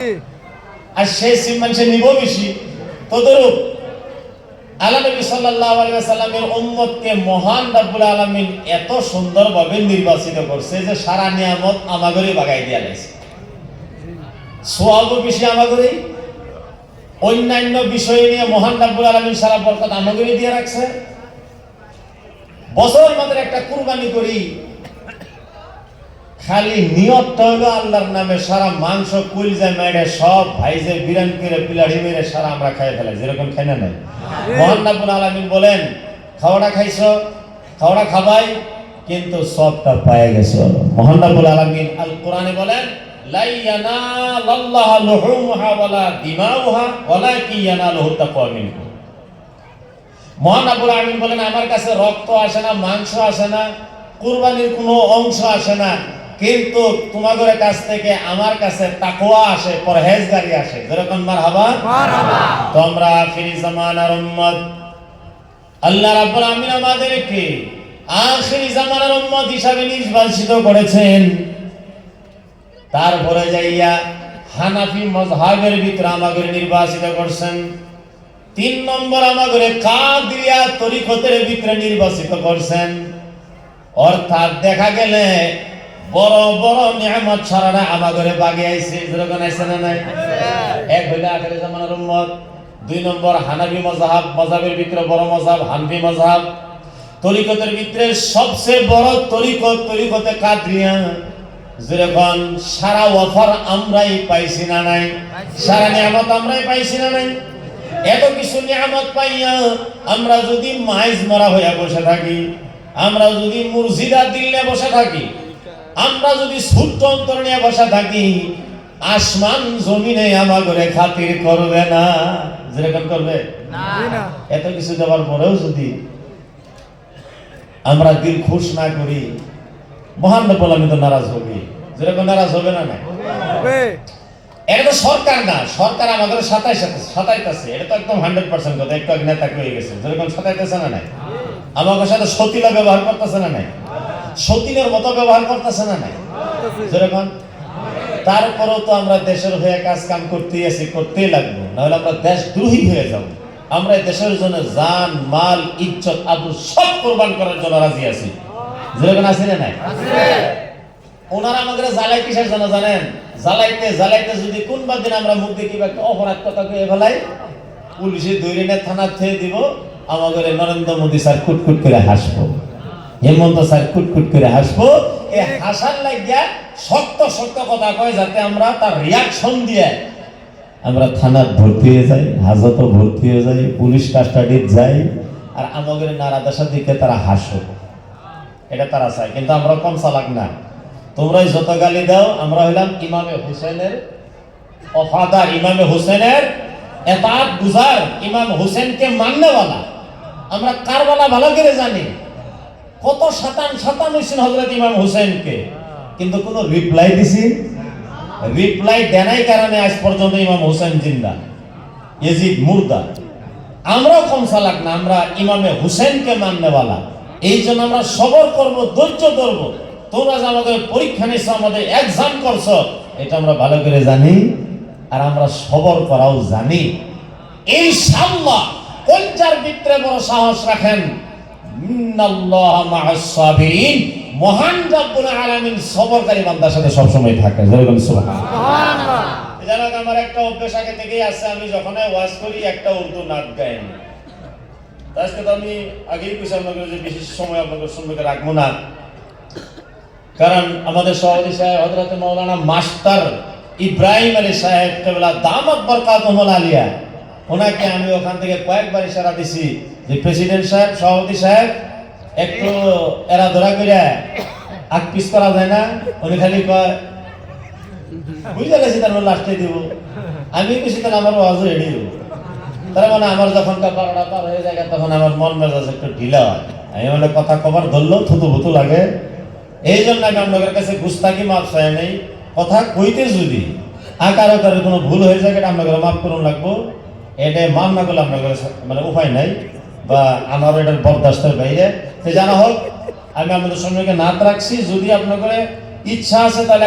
আর সেই সিম মানুষের নিব বেশি। তদরূপ আল্লাহ নবী সাল্লাল্লাহু আলাইহি ওয়াসাল্লামের উম্মতকে মহান রব্বুল আলামিন এত সুন্দরভাবে নির্বাচিত করছে যে সারা নিয়ামত আমাগরে বাগাই দিয়া লাইছে। সওয়াবও বেশি আমাগরে, অন্যান্য বিষয় নিয়ে মহান রব্বুল আলামিন সারা বরকত আমাগরে দিয়ে রাখছে। বছরের মাত্র একটা কুরবানি করি, খালি নিয়তটা হলো আল্লাহর নামে, সারা মাংস কলিজা মেরে সব ভাইজে বিরান করে পিলাড়ি মেরে সারা আমরা খাই ফেলাই, যেরকম খাই না নাই। মহান রব্বুল আলামিন বলেন খাওয়াটা খাইছো, খাওয়াটা খাবাই, কিন্তু সবটা পায়ে গেছো। মহান রব্বুল আলামিন আল কোরআনে বলেন লা ইয়ানালাল্লাহু লুহুমুহা ওয়ালা দিমাউহা ওয়ালাকিন ইয়ানালুহু তাকওয়া মিনকুম। মহান রব্বুল আলামিন বলেন আমার কাছে রক্ত আসে না, মাংস আসে না, কুরবানির কোনো অংশ আসে না, কিন্তু তোমাদের কাছ থেকে আমার কাছে তাকওয়া আসে, পরহেজগারি আসে। যেরকম মারহাবা মারহাবা। তোমরা আখিরি জামানার উম্মত, আল্লাহ রাব্বুল আলামিন আমাদেরকে আখিরি জামানার উম্মত হিসাবে নির্বাচিত করেছেন। তারপরে যাইয়া হানাফি মাযহাবের ভিতরে আমাদের নির্বাচিত করছেন। 3 নম্বর আমাদের কাদরিয়া তরিকতের ভিতরে নির্বাচিত করছেন। অর্থাৎ দেখা গেলে বড় বড় নিয়ামত ছাড়া আমাদের বাগে আইছে, যেরকম আইছে না নাই। এক হইলো আখিরি জামানার উম্মত, 2 নম্বর হানাফি মাযহাব, মাযহাবের ভিতরে বড় মাযহাব হানফি মাযহাব, তরিকতের ভিতরে সবচেয়ে বড় তরিকতে কাদরিয়া। যেরকম সারা ওয়াফার আমরাই পাইছি না নাই, সারা নিয়ামত আমরাই পাইছি না নাই। এত কিছু নিয়ামত পাইয়া আমরা যদি মাইজ মরা হইয়া বসে থাকি, আমরা যদি মুরজিদা দিল্লে বসে থাকি, আমরা যদি সূর্য অন্তর নিয়ে বসে থাকি, আসমান জমিনে আমাগরে খাতির করবে না। যেরকম করবে না। এত কিছু দেওয়ার পরেও যদি আমরা দিল খুশ না করি, মহান রব্বুল আলামিন তো নারাজ হবে। যেরকম নারাজ হবে না নাই। এটা তো সরকার না, সরকার আমাদের সাতাইতেছে, এটা তো একদম 100% কথা। একটু আগে নেতা হয়ে গেছে, যেরকম সাতাইতেছে না নাই। আমাদের সাথে সতীলা ব্যবহার করতেছে না নাই, সতীনের মতো ব্যবহার করতেছে না নাই, যেরকম। তারপরেও তো আমরা দেশের হয়ে কাজ কাম করতেই আছি, করতেই লাগবো, নাহলে আমরা দেশদ্রোহী হয়ে যাব। আমরা দেশের জন্য জান মাল ইজ্জত আবরু সব কোরবান করার জন্য রাজি আছি, যেরকম আছে না নাই। ওনারা আমাদের জ্বালাই কিসের জন্য জানেন? জ্বালাইতে জ্বালাইতে যদি কোনবার দিন আমরা মুখ দিয়ে কিবা একটা অপরাধ কথা কয়ে ফেলাই, পুলিশে ধরে নিয়ে থানা থেকে দিব, আমাদের নরেন্দ্র মোদী স্যার কুটকুট করে হাসবো, হেমন্ত স্যার কুটকুট করে হাসবো। এই হাসার লাগিয়া শক্ত শক্ত কথা কয়, যাতে আমরা তার রিয়াকশন দিয়ে আমরা থানার ভর্তি হয়ে যাই, হাজতে ভর্তি হয়ে যাই, পুলিশ কাস্টাডিতে যাই, আর আমাদের নারাদাসার দিকে তারা হাসো। এটা তারা চায়, কিন্তু আমরা কম চালাক না। তোমরাই যত গালি দাও, আমরা হইলাম ইমামে হুসেনের ওফাদার, ইমামে হুসেনের এতাত গুজার, ইমাম হুসেনকে মাননেওয়ালা। আমরা কারবালা ভালো করে জানি, কত শতান হইছেন হযরত ইমাম হুসেনকে, কিন্তু কোনো রিপ্লাই দিছি, রিপ্লাই দেনাই কারণে আজ পর্যন্ত ইমাম হুসেন জিন্দা, ইয়াজিদ মুর্দা। আমরাও কম চালাক না, আমরা ইমামে হুসেনকে মাননেওয়ালা। এই জন্য আমরা সবর করব, ধৈর্য ধরবো। তোমরা যে আমাদের পরীক্ষা নিছো, আমাদের এক্সাম করছো, এটা আমরা ভালো করে জানি, আর আমরা সবর করাও জানি। ইনশাআল্লাহ কোনটার ভিতরে বড় সাহস রাখেন, ইন্নাল্লাহা মা'আস সাবিরিন, মহান রব্বুল আলামিন সবরকারী বান্দার সাথে সব সময় থাকে। যেরকম সুবহানাল্লাহ। জানো আমার একটা অভ্যাস আগে থেকেই আছে, আমি যখন ওয়াজ করি একটা উর্দু নাত গাই। আজকে তো আমি আগেই কইছি আপনাদের যে বিশেষ সময় আপনাদের সম্মুখে রাখবো না, কারণ আমাদের সভাপতি সাহেব হযরত মাওলানা মাস্টার ইব্রাহিম আলী সাহেব কেবলা দামাত বরকাতুহুল আলিয়া, ওনাকে আমি ওখান থেকে কয়েকবার ইশারা দিছি যে প্রেসিডেন্ট সাহেব, সভাপতি সাহেব, একটু এরা ধরা করে আগ পিস করা যায় না। উনি খালি কয় বুঝে গেছি, তারপর লাস্টে দিব। আমি বেশি তাহলে আমার ওয়াজ রেডি হব। তার মানে আমার যখন 12টা পার হয়ে যায়, তখন আমার মন মেজাজ একটু ঢিলা হয়। আমি মানে কথা কবার ধরলেও থুতু ভুতু লাগে। এই জন্য আমি আপনাদের কাছে গুস্তাকি মাফ চাই নাই। কথা কইতে যদি আকার আকারের কোনো ভুল হয়ে যায়, এটা আপনাদের মাফ করুন লাগবো। এটা মান না করলে আপনাদের মানে উপায় নাই, বা আমার এটার বরদাস্তের বাইরে। জানা হোক, আমি আপনাদের সঙ্গে নাত রাখছি, যদি আপনাদের ইচ্ছা আছে তাহলে